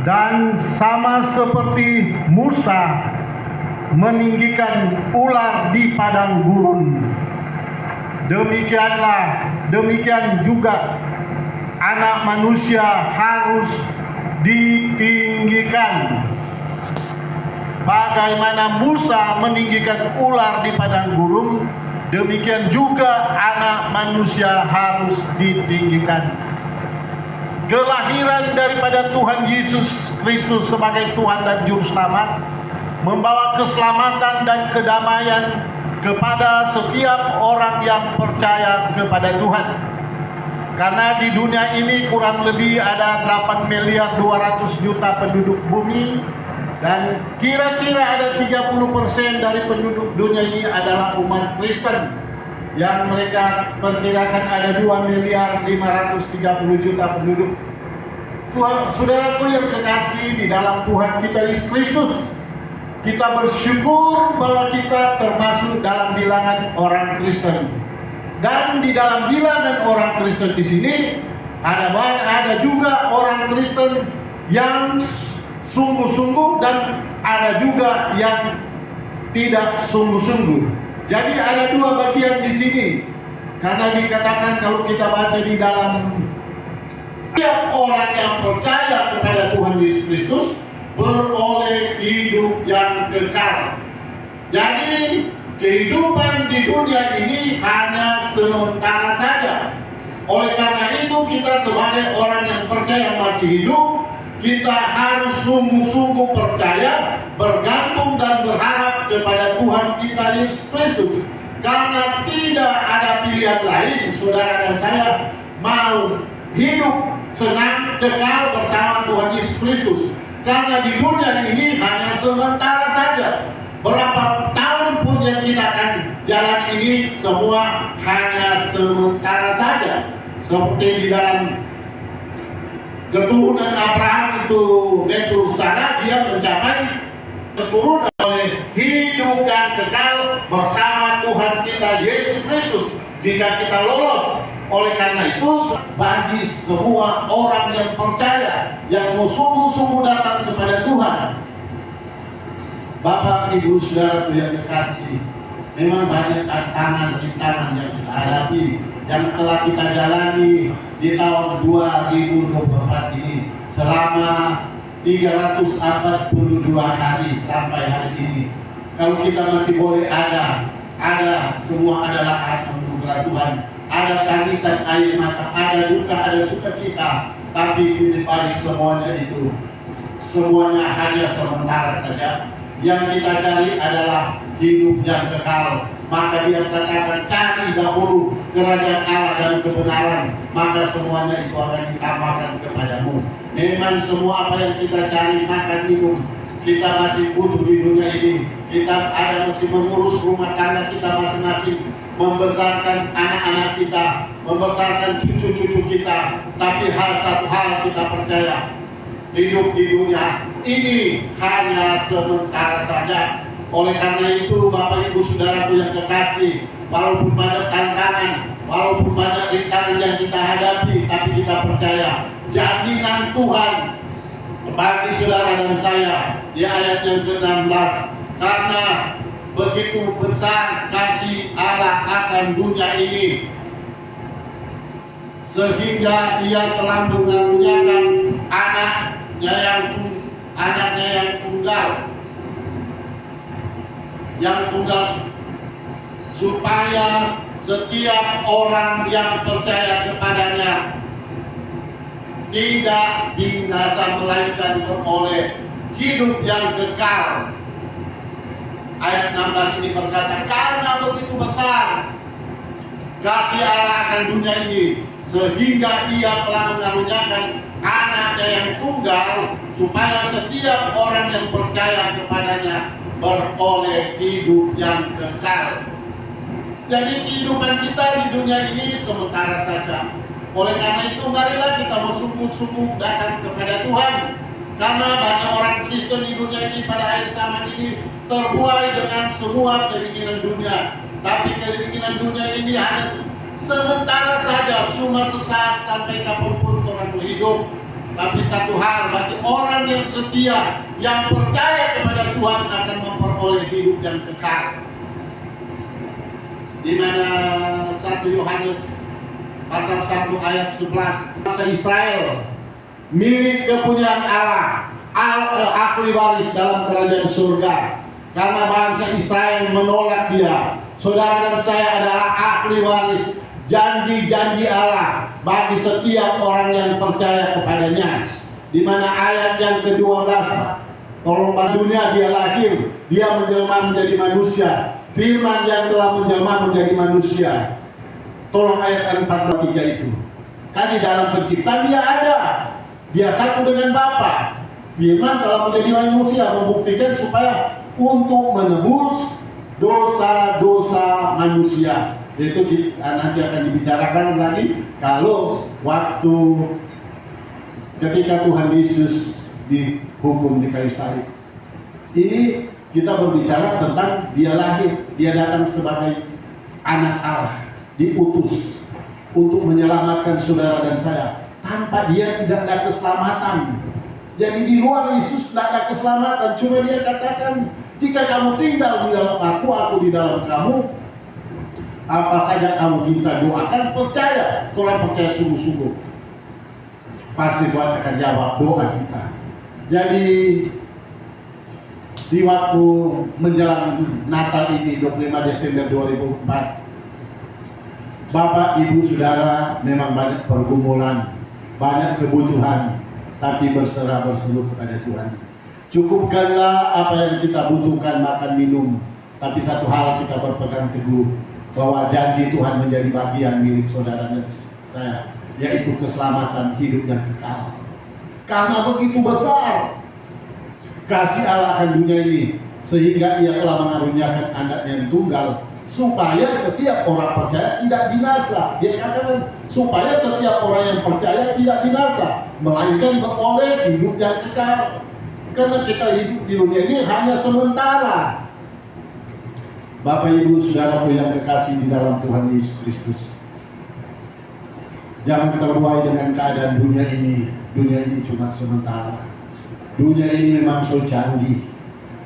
Dan sama seperti Musa meninggikan ular di padang gurun, demikian juga Anak Manusia harus ditinggikan. Bagaimana Musa meninggikan ular di padang gurun, demikian juga Anak Manusia harus ditinggikan. Kelahiran daripada Tuhan Yesus Kristus sebagai Tuhan dan Juru Selamat membawa keselamatan dan kedamaian kepada setiap orang yang percaya kepada Tuhan. Karena di dunia ini kurang lebih ada 8.200.000.000 penduduk bumi, dan kira-kira ada 30% dari penduduk dunia ini adalah umat Kristen, yang mereka perkirakan ada 2.530.000.000 penduduk. Tuhan, saudaraku yang kekasih di dalam Tuhan kita Yesus Kristus, kita bersyukur bahwa kita termasuk dalam bilangan orang Kristen. Dan di dalam bilangan orang Kristen di sini ada juga orang Kristen yang sungguh-sungguh dan ada juga yang tidak sungguh-sungguh. Jadi ada dua bagian di sini. Karena dikatakan kalau kita baca di dalam setiap orang yang percaya kepada Tuhan Yesus Kristus beroleh hidup yang kekal. Jadi kehidupan di dunia ini hanya sementara saja. Oleh karena itu kita sebagai orang yang percaya masih hidup, kita harus sungguh-sungguh percaya, bergantung dan berharap kepada Tuhan kita Yesus Kristus. Karena tidak ada pilihan lain, saudara dan saya mau hidup senang, kekal bersama Tuhan Yesus Kristus. Karena di dunia ini hanya sementara saja. Berapa tahun pun yang kita akan jalan ini semua hanya sementara saja. Seperti di dalam keturunan Abraham itu Metusala, dia mencapai keturunan oleh hidup yang kekal bersama Tuhan kita Yesus Kristus jika kita lolos. Oleh karena itu, bagi semua orang yang percaya, yang mau sungguh-sungguh datang kepada Tuhan, Bapak, Ibu, Saudara yang dikasih, memang banyak tantangan-rintangan yang kita hadapi, yang telah kita jalani di tahun 2024 ini selama 342 hari sampai hari ini. Kalau kita masih boleh ada semua adalah anugerah Tuhan. Ada tangisan air mata, ada duka, ada sukacita, tapi di balik semuanya itu, semuanya hanya sementara saja. Yang kita cari adalah hidup yang kekal. Maka dia katakan, cari dahulu kerajaan Allah dan kebenaran, maka semuanya itu akan ditambahkan kepadamu. Memang semua apa yang kita cari, makan, minum, kita masih butuh di dunia ini. Kita masih mengurus rumah tangga kita masing-masing, membesarkan anak-anak kita, membesarkan cucu-cucu kita. Tapi satu hal kita percaya, hidup di dunia ini hanya sementara saja. Oleh karena itu, Bapak Ibu Saudaraku yang kekasih, walaupun banyak tantangan, walaupun banyak rintangan yang kita hadapi, tapi kita percaya jaminan Tuhan bagi saudara dan saya di ayat yang ke-16, karena begitu besar kasih Allah akan dunia ini, sehingga Ia telah mengaruniakan anaknya yang tunggal, supaya setiap orang yang percaya kepadanya tidak binasa, melainkan beroleh hidup yang kekal. Ayat 16 ini berkata, karena begitu besar kasih Allah akan dunia ini, sehingga Ia telah mengaruniakan anaknya yang tunggal, supaya setiap orang yang percaya kepadanya beroleh hidup yang kekal. Jadi kehidupan kita di dunia ini sementara saja. Oleh karena itu, marilah kita mau sungguh-sungguh datang kepada Tuhan. Karena banyak orang Kristen di dunia ini pada akhir zaman ini terbuai dengan semua keinginan dunia. Tapi keinginan dunia ini hanya sementara saja, cuma sesaat sampai kapanpun orang berhidup. Tapi satu hal, bagi orang yang setia, yang percaya kepada Tuhan akan memperoleh hidup yang kekal. Di mana 1 Yohanes pasal 1 ayat 11, bangsa Israel milik kepunyaan Allah, ahli waris dalam kerajaan surga. Karena bangsa Israel menolak dia, saudara dan saya adalah ahli waris janji-janji Allah bagi setiap orang yang percaya kepadanya. Di mana ayat yang ke-12, tolong dunia dia lahir, dia menjelma menjadi manusia. Firman yang telah menjelma menjadi manusia. Tolong ayat 43 itu. Kan di dalam penciptaan dia ada. Dia satu dengan Bapa. Firman telah menjadi manusia, membuktikan supaya untuk menebus dosa-dosa manusia. Itu nanti akan dibicarakan lagi kalau waktu ketika Tuhan Yesus dihukum di kayu salib. Ini kita berbicara tentang dia lahir, dia datang sebagai anak Allah, diutus untuk menyelamatkan saudara dan saya. Tanpa dia tidak ada keselamatan. Jadi di luar Yesus tidak ada keselamatan. Cuma dia katakan, jika kamu tinggal di dalam aku di dalam kamu, apa saja kamu minta doakan, percaya. Orang percaya sungguh-sungguh, pasti Tuhan akan jawab doa kita. Jadi di waktu menjelang Natal ini 25 Desember 2004, Bapak, Ibu, Saudara memang banyak pergumulan, banyak kebutuhan, tapi berserah berseluruh kepada Tuhan. Cukupkanlah apa yang kita butuhkan, makan, minum. Tapi satu hal kita berpegang teguh, bahwa janji Tuhan menjadi bagian milik saudara dan saya, yaitu keselamatan hidup yang kekal. Karena begitu besar kasih Allah akan dunia ini, sehingga ia telah mengaruniakan anaknya yang tunggal, supaya setiap orang percaya tidak binasa. Dia katakan supaya setiap orang yang percaya tidak binasa, melainkan beroleh hidup yang kekal. Karena kita hidup di dunia ini hanya sementara. Bapak, Ibu, Saudaraku yang kekasih di dalam Tuhan Yesus Kristus, jangan terbuai dengan keadaan dunia ini. Dunia ini cuma sementara. Dunia ini memang so canggih.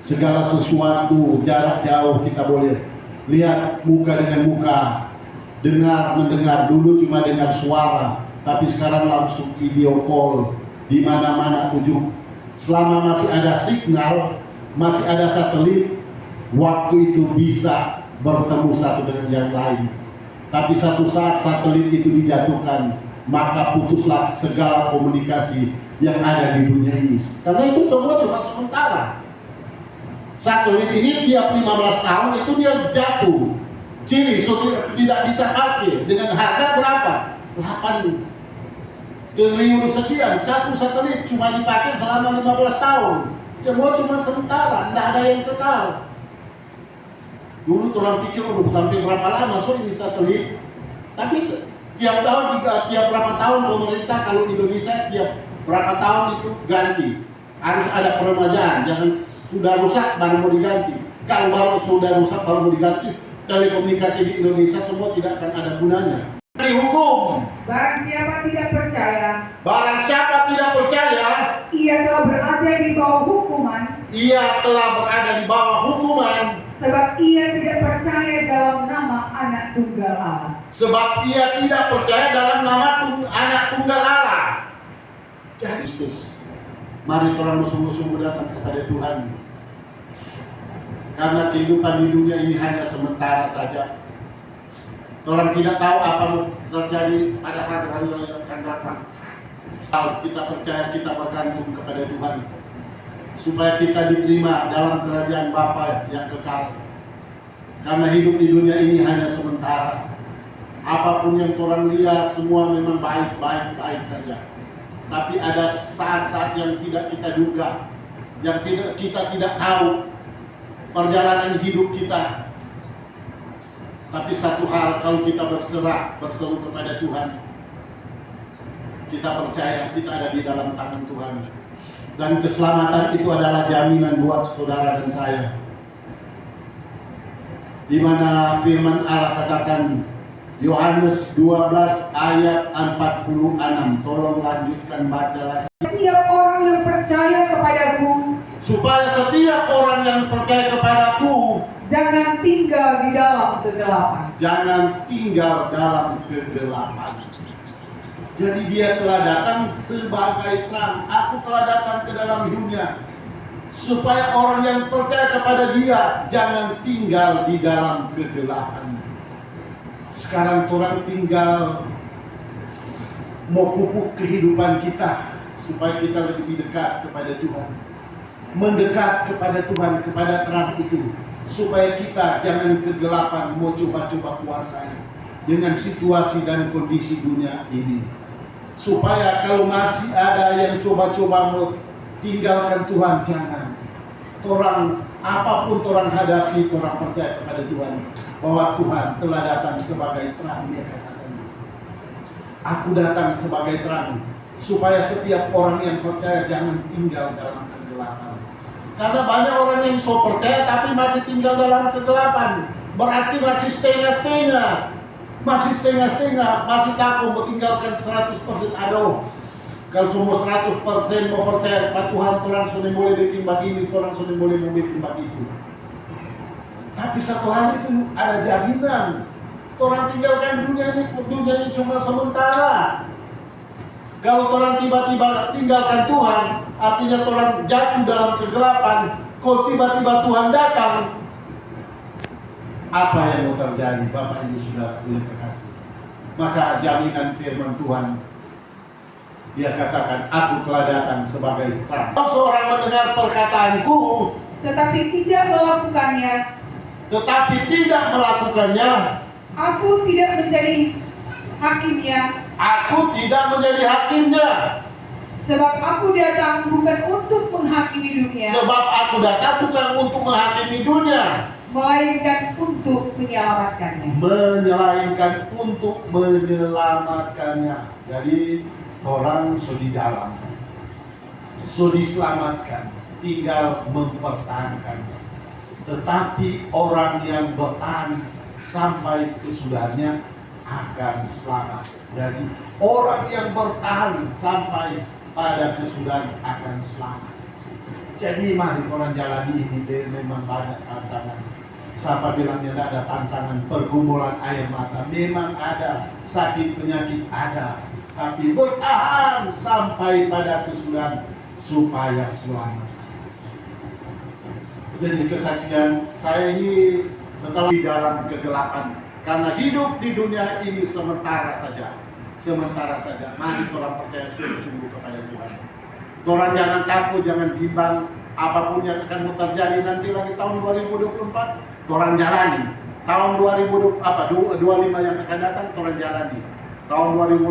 Segala sesuatu jarak jauh kita boleh lihat muka dengan muka, dengar mendengar. Dulu cuma dengar suara, tapi sekarang langsung video call di mana-mana ujung. Selama masih ada signal, masih ada satelit, waktu itu bisa bertemu satu dengan yang lain. Tapi satu saat satelit itu dijatuhkan, maka putuslah segala komunikasi yang ada di dunia ini. Karena itu semua cuma sementara. Satelit ini tiap 15 tahun itu dia jatuh. Ciri tidak bisa pakai. Dengan harga berapa? 8 triliun sekian. Satu satelit cuma dipakai selama 15 tahun. Semua cuma sementara, tidak ada yang kekal. Dulu orang pikir udah sampai berapa lama ini satelit. Tapi tiap tahun, tiap berapa tahun pemerintah, kalau Indonesia tiap berapa tahun itu ganti. Harus ada peremajaan, jangan sudah rusak baru mau diganti. Kalau baru sudah rusak baru mau diganti, telekomunikasi di Indonesia semua tidak akan ada gunanya. Dihukum. Barang siapa tidak percaya, ia telah berada di bawah hukuman. Sebab ia tidak percaya dalam nama Anak Tunggal Allah. Anak Tunggal Allah. Jadi Kristus, mari orang sungguh-sungguh datang kepada Tuhan. Karena kehidupan di dunia ini hanya sementara saja. Orang tidak tahu apa yang terjadi pada hari-hari yang akan datang. Kalau kita percaya, kita bergantung kepada Tuhan, supaya kita diterima dalam kerajaan Bapa yang kekal. Karena hidup di dunia ini hanya sementara. Apapun yang orang lihat semua memang baik-baik saja. Tapi ada saat-saat yang tidak kita duga, yang kita tidak tahu perjalanan hidup kita. Tapi satu hal, kalau kita berseru kepada Tuhan, kita percaya kita ada di dalam tangan Tuhan. Dan keselamatan itu adalah jaminan buat saudara dan saya. Di mana firman Allah katakan, Yohanes 12 ayat 46. Tolong lanjutkan baca lagi. Setiap orang yang percaya supaya setiap orang yang percaya kepadaku jangan tinggal di dalam kegelapan. jangan tinggal dalam kegelapan. Jadi dia telah datang sebagai terang. Aku telah datang ke dalam dunia supaya orang yang percaya kepada dia jangan tinggal di dalam kegelapan. Sekarang orang tinggal mau pupuk kehidupan kita supaya kita lebih dekat kepada Tuhan, mendekat kepada Tuhan, kepada terang itu, supaya kita jangan kegelapan mau coba-coba kuasai dengan situasi dan kondisi dunia ini. Supaya kalau masih ada yang coba-coba mau tinggalkan Tuhan, jangan. Orang apapun orang hadapi, orang percaya kepada Tuhan bahwa Tuhan telah datang sebagai terang. Dia katakan, aku datang sebagai terang supaya setiap orang yang percaya jangan tinggal dalam kegelapan. Karena banyak orang yang so percaya tapi masih tinggal dalam kegelapan, berarti masih setengah-setengah. Masih setengah-setengah, masih takut mau tinggalkan 100%. Aduh, kalau semua 100% mau percaya kepada Tuhan, orang sudah boleh bikin begini, orang sudah boleh bikin begitu. Tapi satu hal itu ada jaminan, orang tinggalkan dunia ini cuma sementara. Kalau orang tiba-tiba tinggalkan Tuhan, artinya orang jatuh dalam kegelapan. Kalau tiba-tiba Tuhan datang, apa yang mau terjadi? Bapak Ibu sudah punya kekasih. Maka jaminan firman Tuhan, dia katakan, aku telah datang sebagai terang. Kalau seorang mendengar perkataanku, Tetapi tidak melakukannya, aku tidak menjadi hakimnya. Aku tidak menjadi hakimnya. Sebab aku datang bukan untuk menghakimi dunia, Sebab aku datang bukan untuk menghakimi dunia, melainkan untuk menyelamatkannya. melainkan untuk menyelamatkannya. Jadi orang sudah di dalam, sudah diselamatkan, tinggal mempertahankan. Tetapi orang yang bertahan sampai kesudahannya akan selamat. Jadi orang yang bertahan sampai pada kesudahan akan selamat. Jadi mari orang jalani ini memang banyak tantangan. Siapa bilangnya tidak ada tantangan? Pergumulan air mata memang ada, sakit penyakit ada, tapi bertahan sampai pada kesudahan supaya selamat. Jadi kesaksian saya ini setelah di dalam kegelapan, karena hidup di dunia ini sementara saja. Mari orang percaya sungguh-sungguh kepada Tuhan. Orang jangan takut, jangan bimbang. Apapun yang akan terjadi nanti lagi tahun 2024, orang jalani. Tahun 2025 yang akan datang, orang jalani. Tahun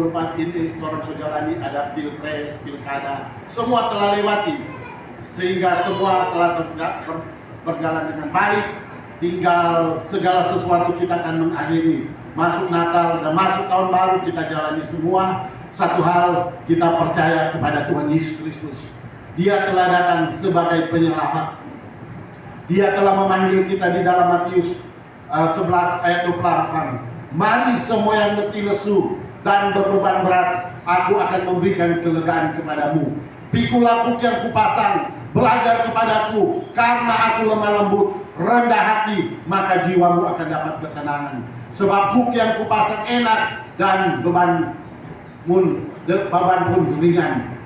2024 ini orang sudah jalani, ada pilpres, pilkada, semua telah lewati. Sehingga semua telah berjalan dengan baik. Tinggal segala sesuatu kita akan mengakhiri. Masuk Natal dan masuk tahun baru kita jalani semua. Satu hal, kita percaya kepada Tuhan Yesus Kristus. Dia telah datang sebagai penyelamat. Dia telah memanggil kita di dalam Matius 11 ayat 28. Mari semua yang letih lesu dan berbeban berat, aku akan memberikan kelegaan kepadamu. Pikulah buk yang kupasang, belajar kepadaku, karena aku lemah lembut, rendah hati, maka jiwamu akan dapat ketenangan. Sebab buk yang kupasang enak dan beban pun ringan.